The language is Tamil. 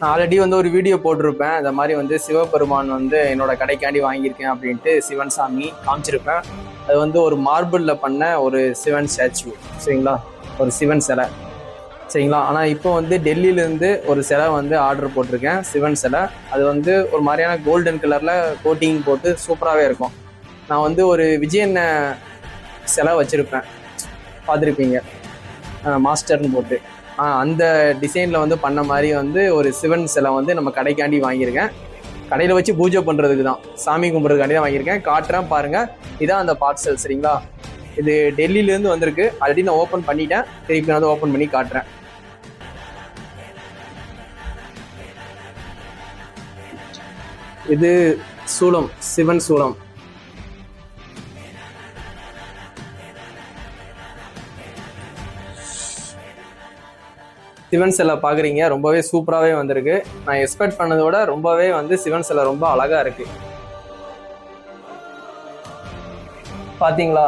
நான் ஆல்ரெடி வந்து ஒரு வீடியோ போட்டிருப்பேன். இந்த மாதிரி வந்து சிவபெருமான் வந்து என்னோட கடைக்காண்டி வாங்கியிருக்கேன் அப்படின்ட்டு சிவன் சாமி காமிச்சிருப்பேன். அது வந்து ஒரு மார்பிளில் பண்ண ஒரு சிவன் ஸ்டாச்சு, சரிங்களா, ஒரு சிவன் சிலை, சரிங்களா. ஆனால் இப்போ வந்து டெல்லியிலேருந்து ஒரு சிலை வந்து ஆர்டர் போட்டிருக்கேன், சிவன் சிலை. அது வந்து ஒரு மாதிரியான கோல்டன் கலரில் கோட்டிங் போட்டு சூப்பராகவே இருக்கும். நான் வந்து ஒரு விஜயண்ண சிலை வச்சுருப்பேன், பார்த்துருப்பீங்க, மாஸ்டர்னு போட்டு. அந்த டிசைனில் வந்து பண்ண மாதிரி வந்து ஒரு சிவன் சிலை வந்து நம்ம கடைக்காண்டி வாங்கியிருக்கேன். கடையில் வச்சு பூஜை பண்ணுறதுக்கு தான், சாமி கும்பிட்றதுக்காண்டி தான் வாங்கியிருக்கேன். காட்டுறேன் பாருங்கள். இதான் அந்த பார்சல், சரிங்களா. இது டெல்லியிலேருந்து வந்திருக்கு. ஆல்ரெடி நான் ஓப்பன் பண்ணிட்டேன், திருப்பி நான் வந்து ஓப்பன் பண்ணி காட்டுறேன். இது சூலம், சிவன் சூலம். சிவன் சிலை பார்க்குறீங்க, ரொம்பவே சூப்பராகவே வந்திருக்கு. நான் எக்ஸ்பெக்ட் பண்ணதை விட ரொம்பவே வந்து சிவன் சிலை ரொம்ப அழகாக இருக்குது. பார்த்தீங்களா?